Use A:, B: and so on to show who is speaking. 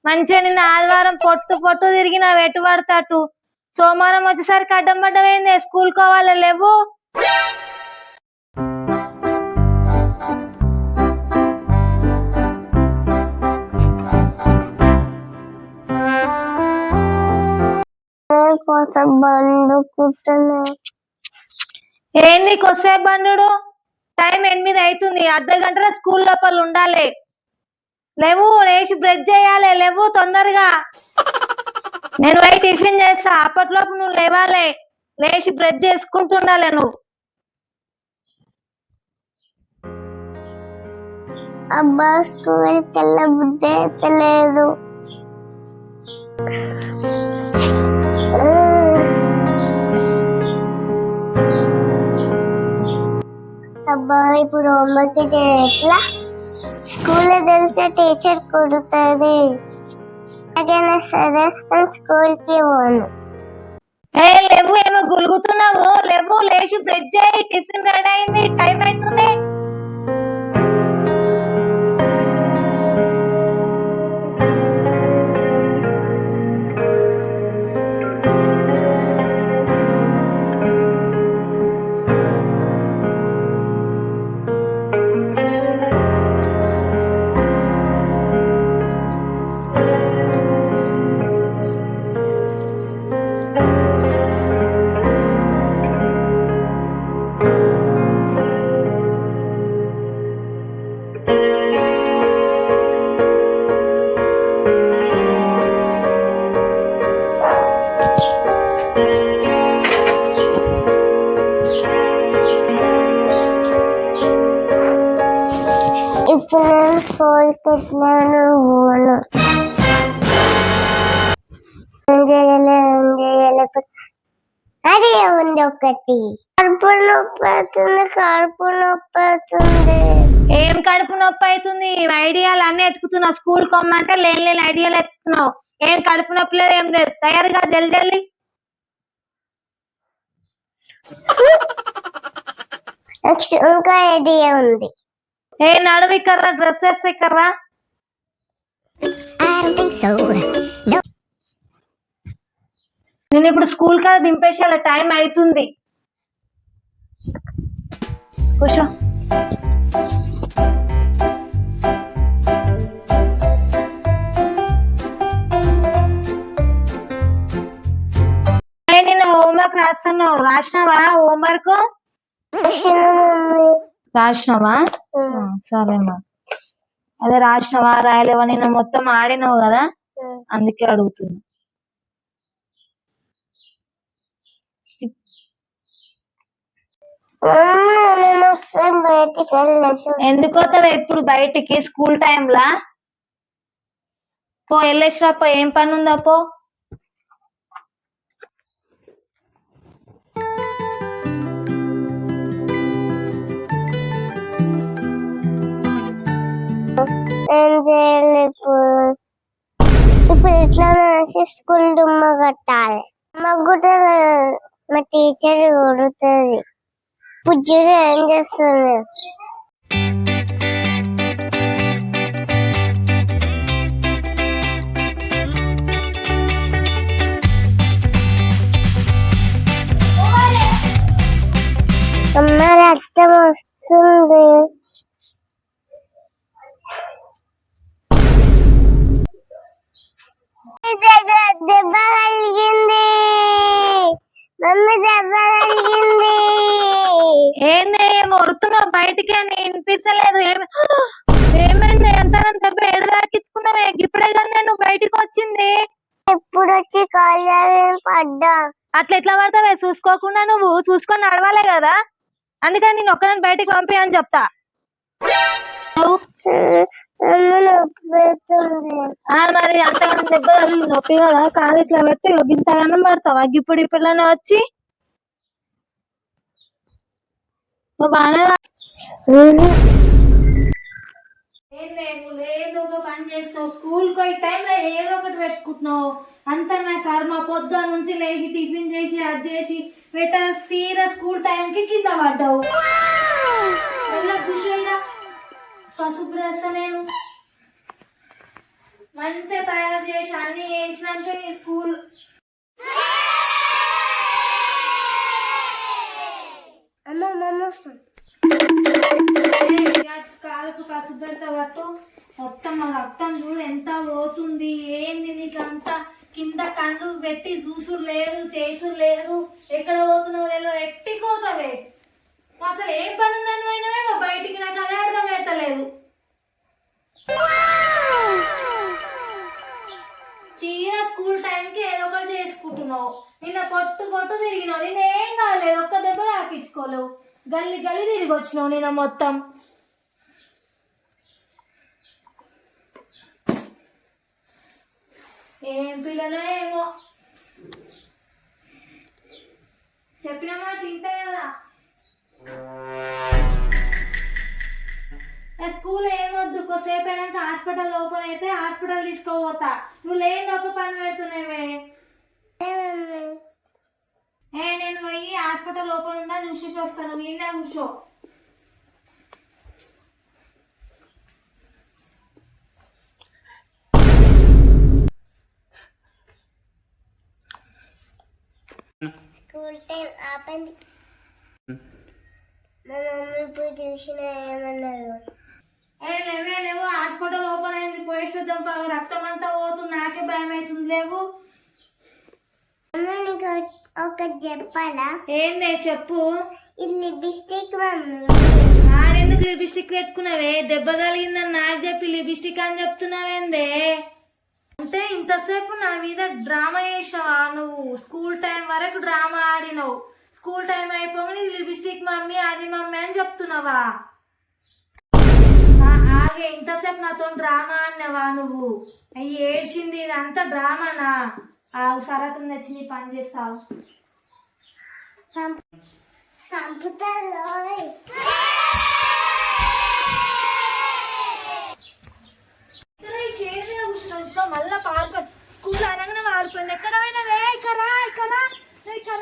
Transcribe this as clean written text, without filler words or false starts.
A: మంచిగా నిన్న ఆదివారం పొట్టు పొట్టు తిరిగిన ఎటు పడతాటు సోమవారం వచ్చేసరికి అడ్డం పడ్డమైంది స్కూల్ కోవాలి లేవు. ఏంది కొద్దిసేపు బండు? టైం 8 అవుతుంది, అర్ధ గంటల స్కూల్ లోపల ఉండాలి. లేవు, లేచి బ్రష్ చేయాలి, లేవు తొందరగా. నేను పోయి టిఫిన్ చేస్తా, అప్పట్లోపు నువ్వు లేవాలి, లేచి బ్రష్ చేసుకుంటుండాలి నువ్వు.
B: అబ్బా స్కూల్కి వెళ్ళబుద్ధి అయితే లేదు. అబ్బా ఇప్పుడు హోంవర్క్ ఎట్లా? స్కూల్లో తెలిసే టీచర్ కొడుతుంది. సరే స్కూల్కి పోను.
A: లేవు, ఏమో గులుగుతున్నావు, లేవు లేచి బ్రష్ చేయి, టిఫిన్ రెడీ అయింది, టైం అవుతుంది.
B: ఇప్పుడు నేను స్కూల్కి పెట్టినాను. అదే ఉంది ఒకటి, కడుపు నొప్పి అవుతుంది, కడుపు నొప్పి అవుతుంది.
A: ఏం కడుపు నొప్పి అవుతుంది? ఐడియాలు అన్ని ఎత్తుకుతున్నా, స్కూల్ కొమ్మంటే లేని ఐడియాలు ఎత్తుకున్నావు. ఏం కడుపు నొప్పి లేదు, ఏం లేదు, తయారుగా జల్ది.
B: ఇంకా ఐడియా ఉంది.
A: నడువి కర్రా, డ్రెస్ వేస్తే కర్రా. నేను ఇప్పుడు స్కూల్ కాడ దింపేసేయాలి, టైం అవుతుంది. కూర్చో. నిన్న హోంవర్క్ రాస్తున్నావు, రాసినావా? హోంవర్క్ రాసినావా? సరేమ్మా. అదే రాసినావా రాయలేవా? నిన్న మొత్తం ఆడినావు కదా, అందుకే అడుగుతున్నా. ఎందుకు పోతావా ఎప్పుడు బయటికి? స్కూల్ టైంలా పో, వెళ్ళేసిరా పో. ఏం పని ఉందా పో.
B: ఏం చేయాలి ఇప్పుడు ఇట్లా స్కూల్ దుమ్మ కట్టాలి. మాకు కూడా మా టీచర్ కొడుతుంది. పుజ్జుడు ఏం చేస్తుంది? అమ్మ రక్తం వస్తుంది. దెబ్బ కలిగింది, మమ్మీ దెబ్బ కలిగింది.
A: ఏంది మొరుతున్నావు బయటికి? అని వినిపించలేదు. ఏమైంది? ఎంత దెబ్బ ఏడు దాకిచ్చుకున్నావే? ఇప్పుడే కదా నువ్వు బయటికి వచ్చింది.
B: ఎప్పుడు వచ్చి కాళ్ళు పడ్డా.
A: అట్లా ఎట్లా పడతావే? చూసుకోకుండా నువ్వు చూసుకొని నడవాలే కదా, అందుకని నేను ఒక్కదాన్ని బయటికి పంపి అని చెప్తా. మరి అంతగానం దెబ్బ నొప్పి కదా, కాదు ఇట్లా పెట్టి ఇంతగానం పడతావా? ఇప్పుడు పిల్లనే వచ్చి బాగా ఏదో ఒక పని చేస్తావు. స్కూల్ కి పోయి టైంలో ఏదో ఒకటి పెట్టుకుంటున్నావు. అంతా నా కర్మ. పొద్దున్న నుంచి లేచి టిఫిన్ చేసి అది చేసి పెట్ట తీరా స్కూల్ టైంకి కింద పడ్డావు. కూర్చోయినా పసుపు రాస్తా నేను. మంచిగా తయారు చేసి అన్ని చేసినాక ఈ స్కూల్
B: అమ్మ మమ్మ వస్తుంది.
A: కాలుకు పసుపు పెడతా పట్టు మొత్తం ఆ రక్తం చూడు ఎంత పోతుంది. ఏంది నీకు అంత కింద కళ్ళు పెట్టి చూసుడు లేదు చేసుడు లేదు. ఎక్కడ పోతున్నావు లేదు ఎట్టిపోతావే. అసలు ఏం పని ఉందని పోయినావేమో బయటికి. నాకు అదే అర్థం పెట్టలేదు. తీరా స్కూల్ టైంకి ఏదో ఒకటి చేసుకుంటున్నావు. నిన్న పొట్టు పొట్టు తిరిగినావు. నేనేం కాలేదు, ఒక్క దెబ్బ తాకించుకోలేవు. గల్లి గల్లి తిరిగి వచ్చినావు నిన్న మొత్తం. ఏం పిల్లలు ఏమో చెప్పిన మాట తింటాయి కదా. స్కూల్ ఏమొద్దు, కొద్దిసేపు అయినాక హాస్పిటల్ ఓపెన్ అయితే హాస్పిటల్ తీసుకోపోతా. నువ్వు లేని ఒక పని పెడుతున్నావే. నేను పోయి హాస్పిటల్ ఓపెన్ ఉందా చూసేసి వస్తాను. నిన్నే కూర్చో.
B: స్కూల్ టైం ఆపండి. మా మమ్మీ ఇప్పుడు ట్యూషన్ ఏమన్నారు?
A: లేవు హాస్పిటల్ ఓపెన్ అయింది, పోయి చూద్దాం. రక్తం అంతా పోతుంది, నాకే భయం అవుతుంది. లేవు.
B: నీకు ఒకటి చెప్పాలా?
A: ఏందే చెప్పు.
B: ఇది లిప్స్టిక్ మమ్మీ.
A: ఆడెందుకు లిప్స్టిక్ పెట్టుకున్నావే? దెబ్బ తగిలిందని నాకు చెప్పి లిప్స్టిక్ అని చెప్తున్నావేందే? అంటే ఇంతసేపు నా మీద డ్రామా చేసావా నువ్వు? స్కూల్ టైం వరకు డ్రామా ఆడినావు. స్కూల్ టైం అయిపోగానే లిప్స్టిక్ మమ్మీ అది మమ్మీ అని చెప్తున్నావా? ఆగే, ఇంతసేపు నాతో డ్రామా అన్నావా నువ్వు? అయ్యి ఏడ్చింది, ఇదంతా డ్రామానా? సరతం తెచ్చి నీ పని చేస్తావు.
B: సంపుతాలో
A: చైర్ మీద కూర్చున్నావు, మళ్ళా పారిపోయి స్కూల్ అనగానే పారిపోయింది. ఎక్కడ పోయినావే? ఇక్కడ ఇక్కడ